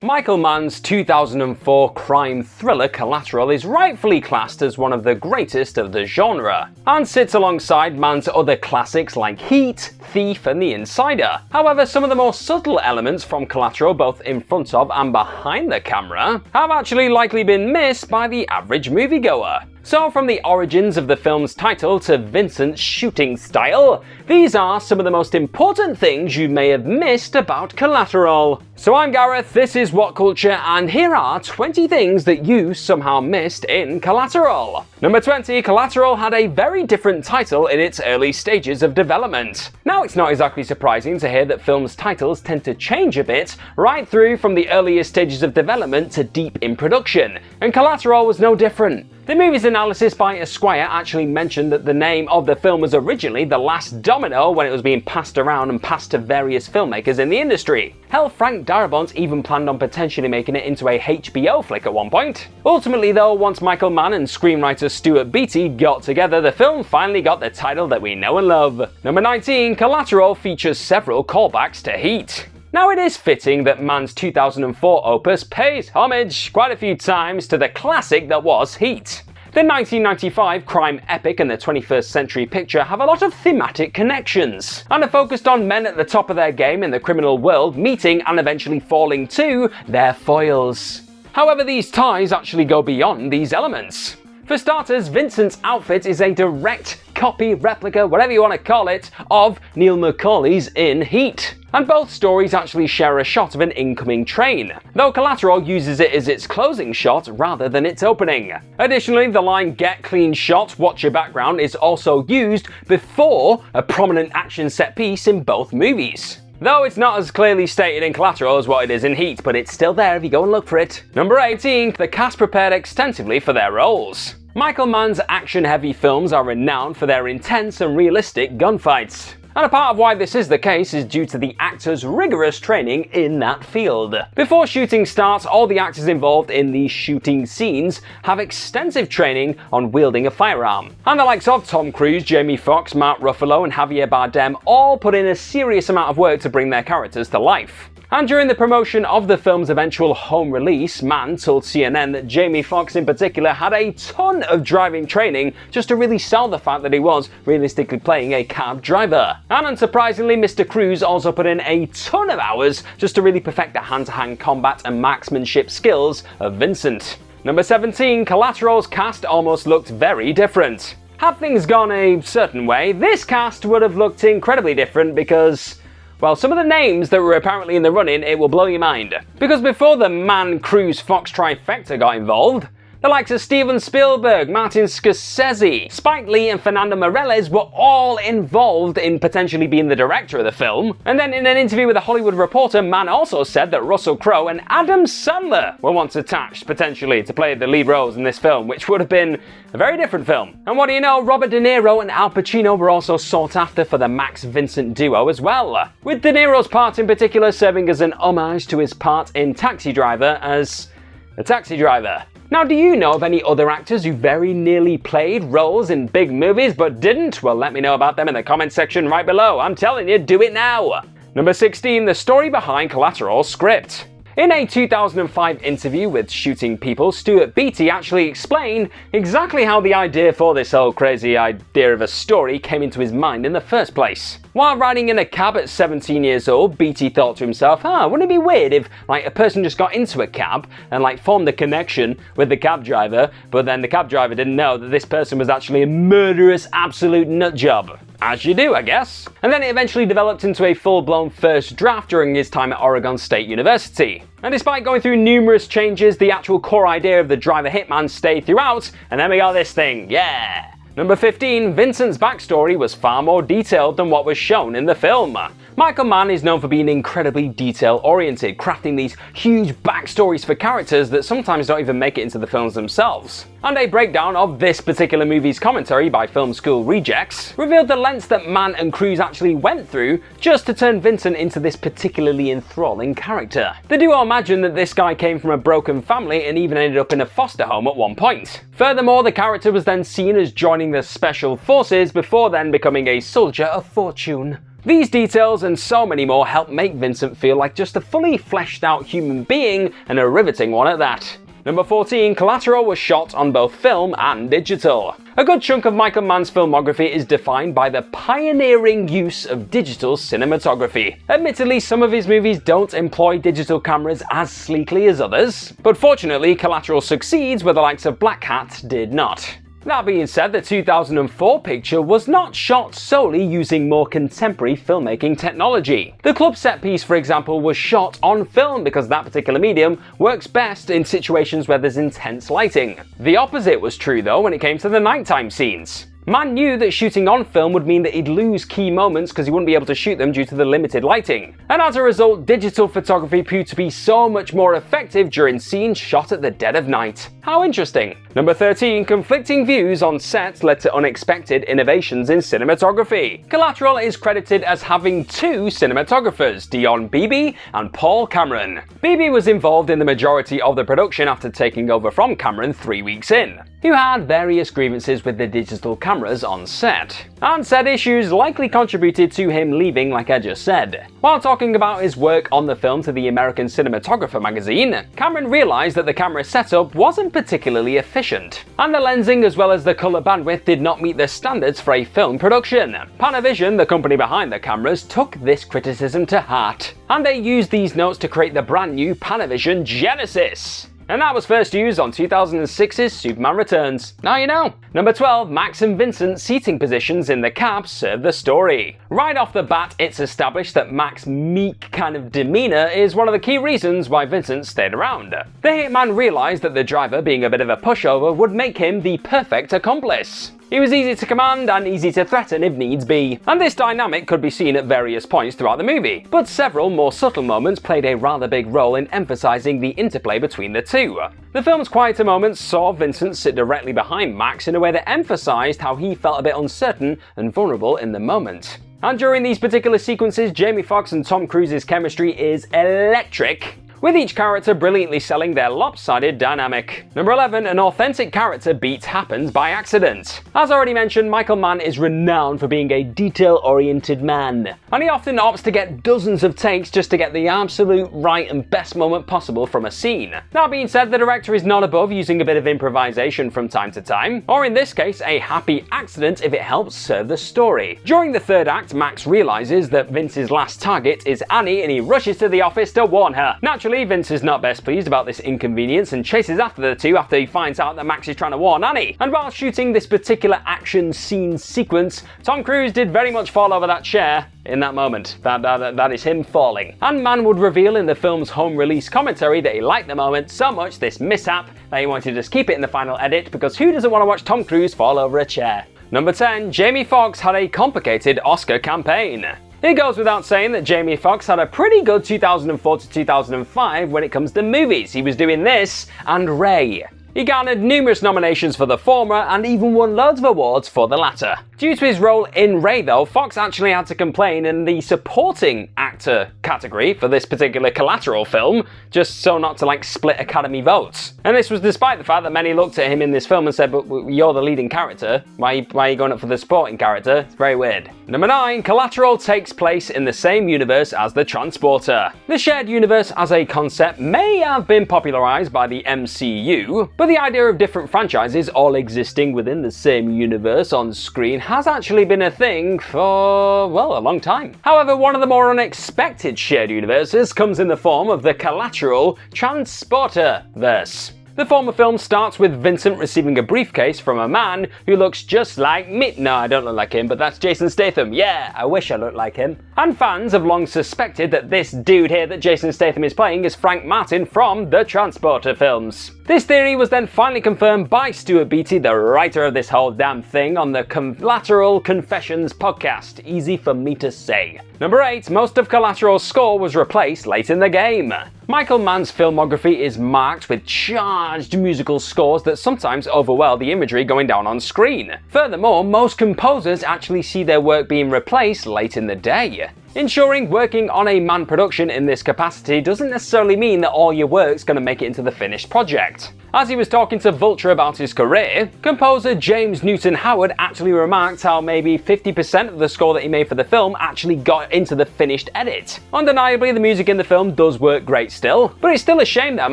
Michael Mann's 2004 crime thriller Collateral is rightfully classed as one of the greatest of the genre, and sits alongside Mann's other classics like Heat, Thief and The Insider. However, some of the more subtle elements from Collateral, both in front of and behind the camera, have actually likely been missed by the average moviegoer. So from the origins of the film's title to Vincent's shooting style, these are some of the most important things you may have missed about Collateral. So I'm Gareth, this is What Culture, and here are 20 things that you somehow missed in Collateral. Number 20, Collateral had a very different title in its early stages of development. Now it's not exactly surprising to hear that films' titles tend to change a bit, right through from the earliest stages of development to deep in production, and Collateral was no different. The movie's analysis by Esquire actually mentioned that the name of the film was originally The Last Domino when it was being passed around and passed to various filmmakers in the industry. Hell, Frank Darabont even planned on potentially making it into a HBO flick at one point. Ultimately though, once Michael Mann and screenwriter Stuart Beattie got together, the film finally got the title that we know and love. Number 19, Collateral features several callbacks to Heat. Now it is fitting that Mann's 2004 opus pays homage quite a few times to the classic that was Heat. The 1995 crime epic and the 21st century picture have a lot of thematic connections, and are focused on men at the top of their game in the criminal world meeting and eventually falling to their foils. However, these ties actually go beyond these elements. For starters, Vincent's outfit is a direct copy, replica, whatever you want to call it, of Neil McCauley's in Heat. And both stories actually share a shot of an incoming train, though Collateral uses it as its closing shot rather than its opening. Additionally, the line "Get clean shot, watch your background" is also used before a prominent action set piece in both movies. Though it's not as clearly stated in Collateral as what it is in Heat, but it's still there if you go and look for it. Number 18, the cast prepared extensively for their roles. Michael Mann's action-heavy films are renowned for their intense and realistic gunfights. And a part of why this is the case is due to the actors' rigorous training in that field. Before shooting starts, all the actors involved in these shooting scenes have extensive training on wielding a firearm. And the likes of Tom Cruise, Jamie Foxx, Mark Ruffalo and Javier Bardem all put in a serious amount of work to bring their characters to life. And during the promotion of the film's eventual home release, Mann told CNN that Jamie Foxx in particular had a ton of driving training just to really sell the fact that he was realistically playing a cab driver. And unsurprisingly, Mr. Cruise also put in a ton of hours just to really perfect the hand-to-hand combat and marksmanship skills of Vincent. Number 17, Collateral's cast almost looked very different. Had things gone a certain way, this cast would have looked incredibly different because, well, some of the names that were apparently in the running, it will blow your mind. Because before the Mann, Cruise, Fox trifecta got involved, the likes of Steven Spielberg, Martin Scorsese, Spike Lee and Fernando Meirelles were all involved in potentially being the director of the film. And then in an interview with a Hollywood Reporter, Mann also said that Russell Crowe and Adam Sandler were once attached, potentially, to play the lead roles in this film, which would have been a very different film. And what do you know, Robert De Niro and Al Pacino were also sought after for the Max-Vincent duo as well, with De Niro's part in particular serving as an homage to his part in Taxi Driver as a taxi driver. Now, do you know of any other actors who very nearly played roles in big movies but didn't? Well, let me know about them in the comment section right below. I'm telling you, do it now! Number 16, the story behind Collateral's script. In a 2005 interview with Shooting People, Stuart Beattie actually explained exactly how the idea for this whole crazy idea of a story came into his mind in the first place. While riding in a cab at 17 years old, Beattie thought to himself, wouldn't it be weird if a person just got into a cab and formed a connection with the cab driver, but then the cab driver didn't know that this person was actually a murderous absolute nutjob. As you do, I guess. And then it eventually developed into a full-blown first draft during his time at Oregon State University. And despite going through numerous changes, the actual core idea of the driver hitman stayed throughout, and then we got this thing, yeah! Number 15, Vincent's backstory was far more detailed than what was shown in the film. Michael Mann is known for being incredibly detail-oriented, crafting these huge backstories for characters that sometimes don't even make it into the films themselves. And a breakdown of this particular movie's commentary by Film School Rejects revealed the lengths that Mann and Cruise actually went through just to turn Vincent into this particularly enthralling character. The duo imagined that this guy came from a broken family and even ended up in a foster home at one point. Furthermore, the character was then seen as joining the Special Forces before then becoming a soldier of fortune. These details and so many more help make Vincent feel like just a fully fleshed out human being, and a riveting one at that. Number 14, Collateral was shot on both film and digital. A good chunk of Michael Mann's filmography is defined by the pioneering use of digital cinematography. Admittedly, some of his movies don't employ digital cameras as sleekly as others, but fortunately Collateral succeeds where the likes of Black Hat did not. That being said, the 2004 picture was not shot solely using more contemporary filmmaking technology. The club set piece, for example, was shot on film because that particular medium works best in situations where there's intense lighting. The opposite was true though when it came to the nighttime scenes. Mann knew that shooting on film would mean that he'd lose key moments because he wouldn't be able to shoot them due to the limited lighting. And as a result, digital photography proved to be so much more effective during scenes shot at the dead of night. How interesting. Number 13, conflicting views on sets led to unexpected innovations in cinematography. Collateral is credited as having two cinematographers, Dion Beebe and Paul Cameron. Beebe was involved in the majority of the production after taking over from Cameron 3 weeks in, who had various grievances with the digital cameras on set. And said issues likely contributed to him leaving, like I just said. While talking about his work on the film to the American Cinematographer magazine, Cameron realized that the camera setup wasn't particularly efficient, and the lensing as well as the color bandwidth did not meet the standards for a film production. Panavision, the company behind the cameras, took this criticism to heart, and they used these notes to create the brand new Panavision Genesis. And that was first used on 2006's Superman Returns. Now you know. Number 12, Max and Vincent's seating positions in the cab serve the story. Right off the bat, it's established that Max's meek kind of demeanor is one of the key reasons why Vincent stayed around. The hitman realized that the driver being a bit of a pushover would make him the perfect accomplice. He was easy to command and easy to threaten if needs be, and this dynamic could be seen at various points throughout the movie, but several more subtle moments played a rather big role in emphasizing the interplay between the two. The film's quieter moments saw Vincent sit directly behind Max in a way that emphasized how he felt a bit uncertain and vulnerable in the moment. And during these particular sequences, Jamie Foxx and Tom Cruise's chemistry is electric, with each character brilliantly selling their lopsided dynamic. Number 11, an authentic character beat happens by accident. As already mentioned, Michael Mann is renowned for being a detail-oriented man, and he often opts to get dozens of takes just to get the absolute right and best moment possible from a scene. That being said, the director is not above using a bit of improvisation from time to time, or in this case, a happy accident if it helps serve the story. During the third act, Max realizes that Vince's last target is Annie, and he rushes to the office to warn her. Naturally, Vince is not best pleased about this inconvenience and chases after the two after he finds out that Max is trying to warn Annie. And while shooting this particular action scene sequence, Tom Cruise did very much fall over that chair in that moment. That is him falling. And Mann would reveal in the film's home release commentary that he liked the moment so much, this mishap, that he wanted to just keep it in the final edit because who doesn't want to watch Tom Cruise fall over a chair? Number 10, Jamie Foxx had a complicated Oscar campaign. It goes without saying that Jamie Foxx had a pretty good 2004 to 2005 when it comes to movies. He was doing this and Ray. He garnered numerous nominations for the former and even won loads of awards for the latter. Due to his role in Ray though, Fox actually had to complain in the supporting actor category for this particular Collateral film, just so not to like split Academy votes. And this was despite the fact that many looked at him in this film and said, but you're the leading character, why are you going up for the supporting character? It's very weird. Number 9, Collateral takes place in the same universe as The Transporter. The shared universe as a concept may have been popularized by the MCU, but the idea of different franchises all existing within the same universe on screen has actually been a thing for, well, a long time. However, one of the more unexpected shared universes comes in the form of the Collateral Transporter-verse. The former film starts with Vincent receiving a briefcase from a man who looks just like me. No, I don't look like him, but that's Jason Statham. Yeah, I wish I looked like him. And fans have long suspected that this dude here that Jason Statham is playing is Frank Martin from the Transporter films. This theory was then finally confirmed by Stuart Beattie, the writer of this whole damn thing, on the Collateral Confessions podcast. Easy for me to say. Number 8, most of Collateral's score was replaced late in the game. Michael Mann's filmography is marked with charged musical scores that sometimes overwhelm the imagery going down on screen. Furthermore, most composers actually see their work being replaced late in the day. Ensuring working on a Mann production in this capacity doesn't necessarily mean that all your work's going to make it into the finished project. As he was talking to Vulture about his career, composer James Newton Howard actually remarked how maybe 50% of the score that he made for the film actually got into the finished edit. Undeniably, the music in the film does work great still, but it's still a shame that a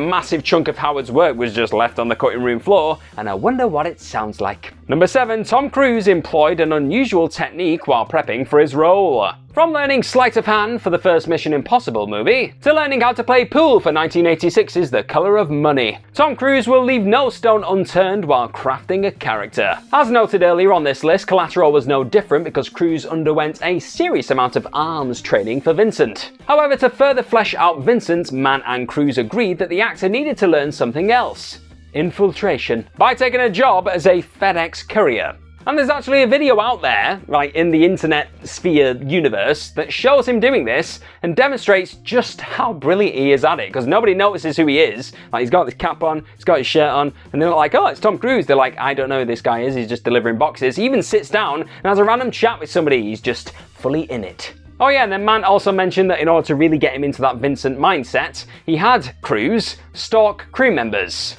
massive chunk of Howard's work was just left on the cutting room floor, and I wonder what it sounds like. Number 7. Tom Cruise employed an unusual technique while prepping for his role. From learning sleight of hand for the first Mission Impossible movie, to learning how to play pool for 1986's The Color of Money, Tom Cruise will leave no stone unturned while crafting a character. As noted earlier on this list, Collateral was no different because Cruise underwent a serious amount of arms training for Vincent. However, to further flesh out Vincent, Mann and Cruise agreed that the actor needed to learn something else: infiltration, by taking a job as a FedEx courier. And there's actually a video out there, right, in the internet sphere universe, that shows him doing this and demonstrates just how brilliant he is at it, because nobody notices who he is. Like, he's got this cap on, he's got his shirt on, and they're like, oh, it's Tom Cruise. They're like, I don't know who this guy is, he's just delivering boxes. He even sits down and has a random chat with somebody. He's just fully in it. Oh yeah, and then Mann also mentioned that in order to really get him into that Vincent mindset, he had Cruise stalk crew members.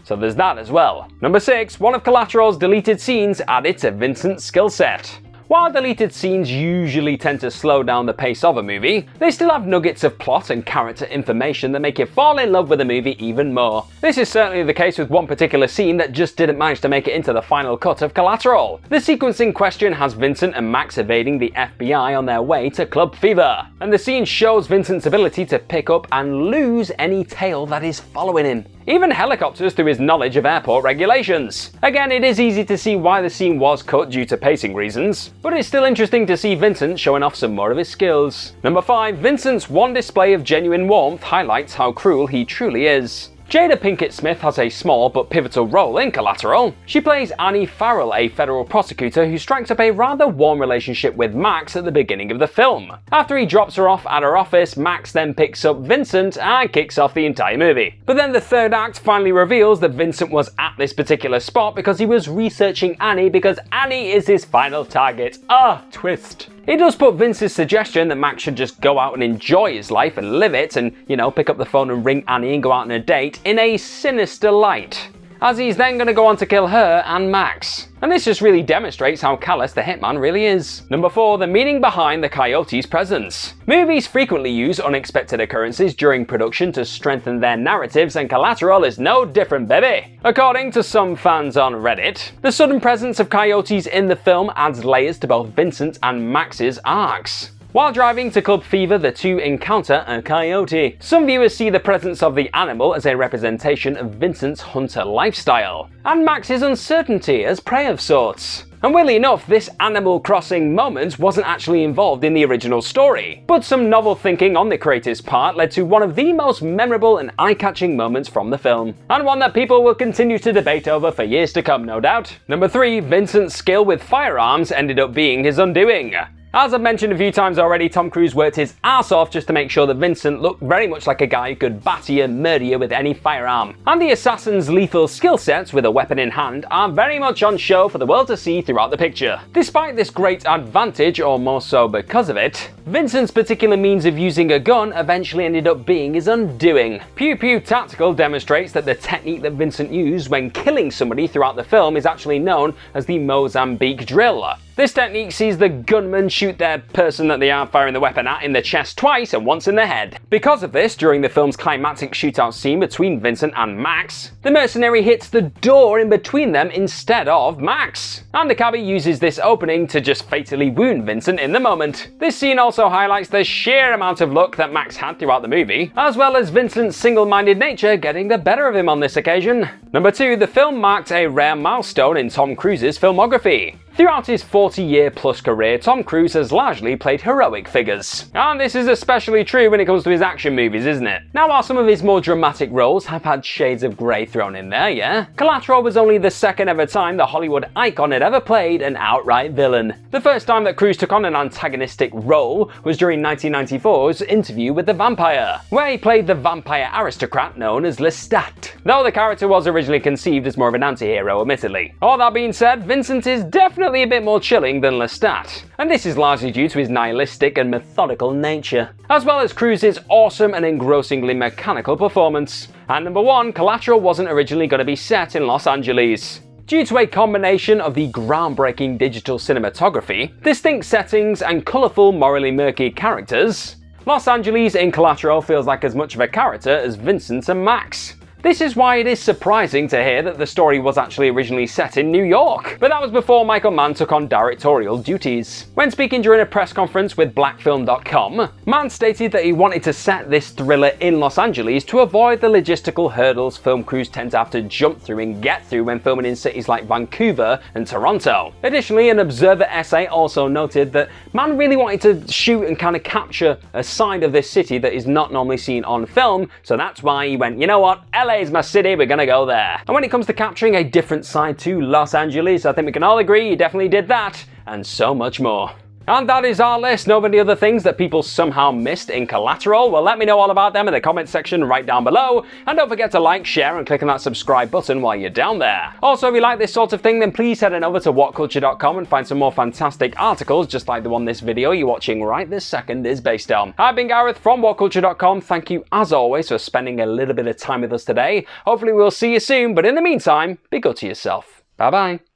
So there's that as well. Number 6. One of Collateral's deleted scenes added to Vincent's skill set. While deleted scenes usually tend to slow down the pace of a movie, they still have nuggets of plot and character information that make you fall in love with the movie even more. This is certainly the case with one particular scene that just didn't manage to make it into the final cut of Collateral. The sequence in question has Vincent and Max evading the FBI on their way to Club Fever, and the scene shows Vincent's ability to pick up and lose any tail that is following him. Even helicopters through his knowledge of airport regulations. Again, it is easy to see why the scene was cut due to pacing reasons, but it's still interesting to see Vincent showing off some more of his skills. Number 5. Vincent's one display of genuine warmth highlights how cruel he truly is. Jada Pinkett Smith has a small but pivotal role in Collateral. She plays Annie Farrell, a federal prosecutor who strikes up a rather warm relationship with Max at the beginning of the film. After he drops her off at her office, Max then picks up Vincent and kicks off the entire movie. But then the third act finally reveals that Vincent was at this particular spot because he was researching Annie, because Annie is his final target. Twist. It does put Vince's suggestion that Max should just go out and enjoy his life and live it and, pick up the phone and ring Annie and go out on a date in a sinister light, as he's then going to go on to kill her and Max. And this just really demonstrates how callous the hitman really is. Number 4. The meaning behind the coyote's presence. Movies frequently use unexpected occurrences during production to strengthen their narratives, and Collateral is no different, baby. According to some fans on Reddit, the sudden presence of coyotes in the film adds layers to both Vincent and Max's arcs. While driving to Club Fever, the two encounter a coyote. Some viewers see the presence of the animal as a representation of Vincent's hunter lifestyle, and Max's uncertainty as prey of sorts. And weirdly enough, this Animal Crossing moment wasn't actually involved in the original story, but some novel thinking on the creator's part led to one of the most memorable and eye-catching moments from the film, and one that people will continue to debate over for years to come, no doubt. Number 3. Vincent's skill with firearms ended up being his undoing. As I've mentioned a few times already, Tom Cruise worked his ass off just to make sure that Vincent looked very much like a guy who could batter you, murder you with any firearm. And the assassin's lethal skill sets with a weapon in hand are very much on show for the world to see throughout the picture. Despite this great advantage, or more so because of it, Vincent's particular means of using a gun eventually ended up being his undoing. Pew Pew Tactical demonstrates that the technique that Vincent used when killing somebody throughout the film is actually known as the Mozambique drill. This technique sees the gunman shoot their person that they are firing the weapon at in the chest twice and once in the head. Because of this, during the film's climactic shootout scene between Vincent and Max, the mercenary hits the door in between them instead of Max, and the cabbie uses this opening to just fatally wound Vincent in the moment. This scene also highlights the sheer amount of luck that Max had throughout the movie, as well as Vincent's single-minded nature getting the better of him on this occasion. Number 2. The film marked a rare milestone in Tom Cruise's filmography. Throughout his 40-year-plus career, Tom Cruise has largely played heroic figures. And this is especially true when it comes to his action movies, isn't it? Now, while some of his more dramatic roles have had shades of grey thrown in there, yeah, Collateral was only the second ever time the Hollywood icon had ever played an outright villain. The first time that Cruise took on an antagonistic role was during 1994's Interview with the Vampire, where he played the vampire aristocrat known as Lestat, though the character was originally conceived as more of an anti-hero, admittedly. All that being said, Vincent is definitely definitely a bit more chilling than Lestat, and this is largely due to his nihilistic and methodical nature, as well as Cruise's awesome and engrossingly mechanical performance. And number 1, Collateral wasn't originally going to be set in Los Angeles. Due to a combination of the groundbreaking digital cinematography, distinct settings, and colourful, morally murky characters, Los Angeles in Collateral feels like as much of a character as Vincent and Max. This is why it is surprising to hear that the story was actually originally set in New York, but that was before Michael Mann took on directorial duties. When speaking during a press conference with blackfilm.com, Mann stated that he wanted to set this thriller in Los Angeles to avoid the logistical hurdles film crews tend to have to jump through and get through when filming in cities like Vancouver and Toronto. Additionally, an Observer essay also noted that Mann really wanted to shoot and kind of capture a side of this city that is not normally seen on film, so that's why he went, you know what, LA is my city, we're gonna go there. And when it comes to capturing a different side to Los Angeles, I think we can all agree he definitely did that, and so much more. And that is our list. Know of any other things that people somehow missed in Collateral? Well, let me know all about them in the comment section right down below. And don't forget to like, share, and click on that subscribe button while you're down there. Also, if you like this sort of thing, then please head on over to whatculture.com and find some more fantastic articles, just like the one this video you're watching right this second is based on. I've been Gareth from whatculture.com. Thank you, as always, for spending a little bit of time with us today. Hopefully we'll see you soon, but in the meantime, be good to yourself. Bye-bye.